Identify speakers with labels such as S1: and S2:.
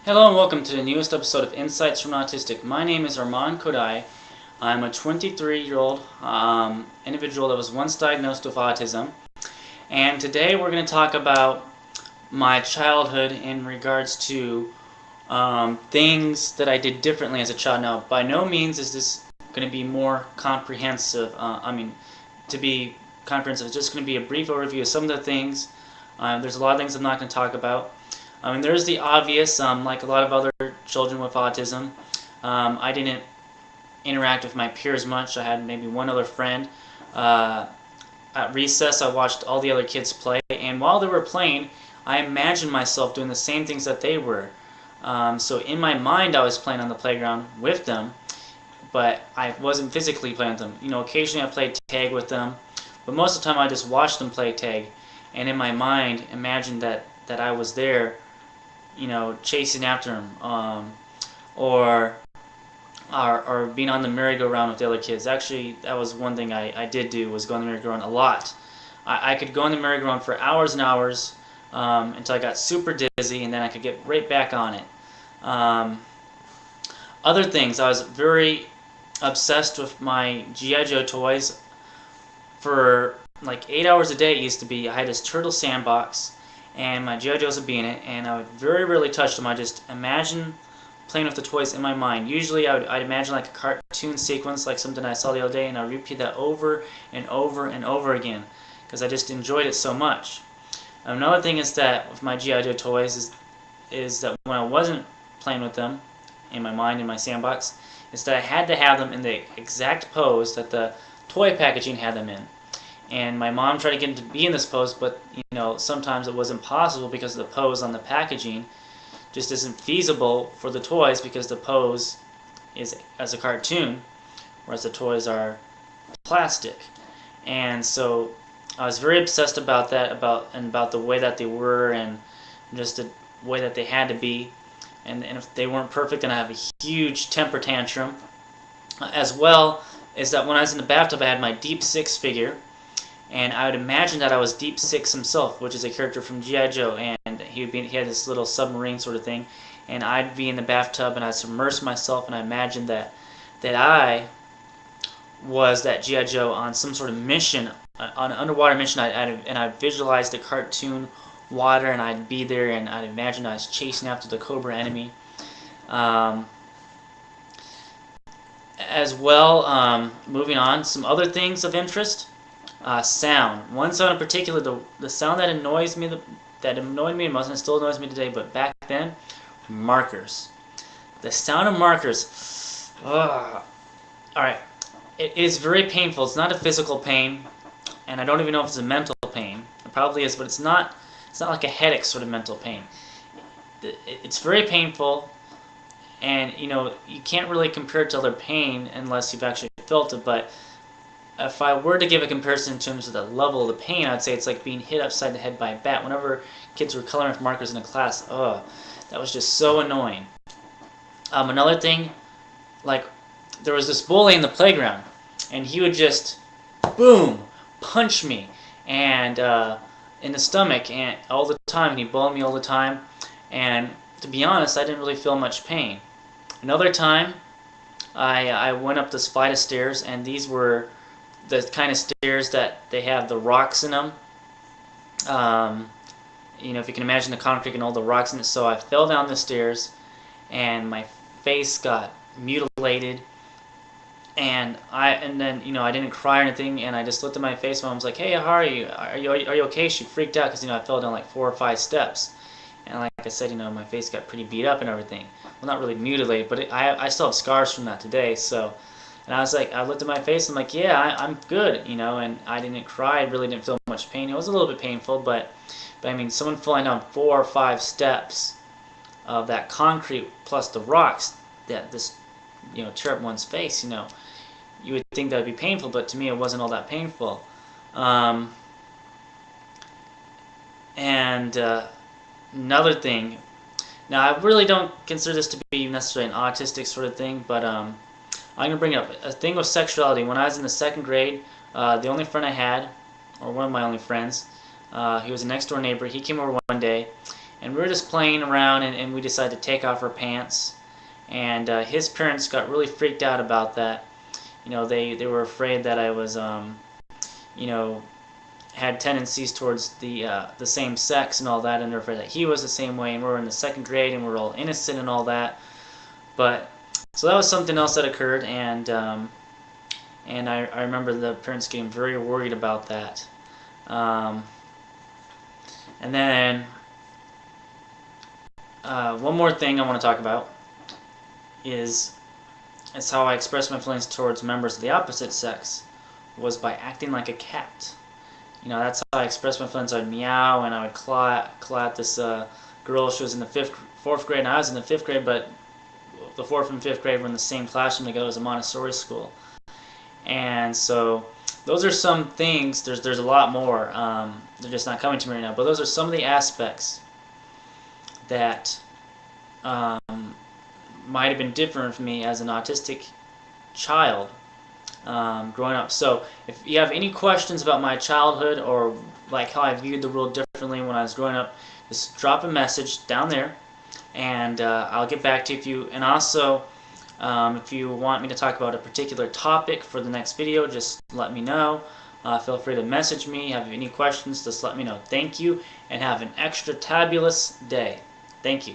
S1: Hello and welcome to the newest episode of Insights from Autistic. My name is Arman Khodaei. I'm a 23-year-old individual that was once diagnosed with autism. And today we're going to talk about my childhood in regards to things that I did differently as a child. Now, by no means is this going to be more comprehensive. To be comprehensive, it's just going to be a brief overview of some of the things. There's a lot of things I'm not going to talk about. There's the obvious, like a lot of other children with autism. I didn't interact with my peers much. I had maybe one other friend. At recess, I watched all the other kids play, and while they were playing, I imagined myself doing the same things that they were. So in my mind, I was playing on the playground with them, but I wasn't physically playing with them. You know, occasionally I played tag with them, but most of the time I just watched them play tag, and in my mind, imagined that I was there, you know, chasing after him, or being on the merry-go-round with the other kids. Actually, that was one thing I did do, was go on the merry-go-round a lot. I could go on the merry-go-round for hours and hours until I got super dizzy, and then I could get right back on it. Other things, I was very obsessed with my G.I. Joe toys. For like 8 hours a day it used to be. I had this turtle sandbox, and my G.I. Joes would be in it, and I would very rarely touch them. I just imagine playing with the toys in my mind. Usually I'd imagine like a cartoon sequence, like something I saw the other day, and I'd repeat that over and over and over again because I just enjoyed it so much. Another thing is that with my G.I. Joe toys is that when I wasn't playing with them in my mind, in my sandbox, is that I had to have them in the exact pose that the toy packaging had them in. And my mom tried to get them to be in this pose, but you know, sometimes it wasn't possible because of the pose on the packaging just isn't feasible for the toys because the pose is as a cartoon, whereas the toys are plastic. And so I was very obsessed about that, about the way that they were, and just the way that they had to be. And if they weren't perfect, then I have a huge temper tantrum. As well as that when I was in the bathtub, I had my Deep Six figure. And I would imagine that I was Deep Six himself, which is a character from G.I. Joe, and he had this little submarine sort of thing, and I'd be in the bathtub and I'd submerge myself, and I imagined that I was that G.I. Joe on some sort of mission, on an underwater mission, and I'd visualize the cartoon water, and I'd be there, and I'd imagine I was chasing after the Cobra enemy. As well, moving on, some other things of interest. Sound. One sound in particular, the sound that annoyed me the most, and it still annoys me today, but back then, markers. The sound of markers. Alright, it is very painful. It's not a physical pain, and I don't even know if it's a mental pain. It probably is, but it's not like a headache sort of mental pain. It's very painful, and you know, you can't really compare it to other pain unless you've actually felt it, but if I were to give a comparison in terms of the level of the pain, I'd say it's like being hit upside the head by a bat. Whenever kids were coloring with markers in a class, that was just so annoying. Another thing, like, there was this bully in the playground, and he would just, boom, punch me, and in the stomach, and all the time, and he'd bully me all the time, and to be honest, I didn't really feel much pain. Another time, I went up this flight of stairs, and these were the kind of stairs that they have the rocks in them. You know, if you can imagine the concrete and all the rocks in it. So I fell down the stairs, and my face got mutilated. And then you know, I didn't cry or anything, and I just looked at my face. And I was like, "Hey, how are you? Are you okay?" She freaked out because you know I fell down like 4 or 5 steps, and like I said, you know, my face got pretty beat up and everything. Well, not really mutilated, but I still have scars from that today. So. And I was like, I looked at my face, and I'm like, yeah, I'm good, you know, and I didn't cry, I really didn't feel much pain. It was a little bit painful, but I mean, someone falling down 4 or 5 steps of that concrete plus the rocks, that this, you know, tear up one's face, you know, you would think that would be painful, but to me it wasn't all that painful. Another thing, now I really don't consider this to be necessarily an autistic sort of thing, but I'm going to bring up a thing with sexuality. When I was in the 2nd grade, the only friend I had, or one of my only friends, he was a next door neighbor. He came over one day, and we were just playing around, and we decided to take off our pants, and his parents got really freaked out about that. You know, they were afraid that I was, you know, had tendencies towards the same sex and all that, and they're afraid that he was the same way, and we're in the 2nd grade and we're all innocent and all that. But so that was something else that occurred, and I remember the parents getting very worried about that. And then one more thing I want to talk about is how I express my feelings towards members of the opposite sex was by acting like a cat. You know, that's how I expressed my feelings. I would meow and I would claw at this girl. She was in the 4th grade and I was in the 5th grade, but the 4th and 5th grade were in the same classroom together. It was a Montessori school. And so those are some things. There's a lot more. They're just not coming to me right now. But those are some of the aspects that might have been different for me as an autistic child growing up. So if you have any questions about my childhood or like how I viewed the world differently when I was growing up, just drop a message down there, and I'll get back to you. And also, if you want me to talk about a particular topic for the next video, just let me know. Feel free to message me. Have any questions, just let me know. Thank you, and have an extra tabulous day. Thank you.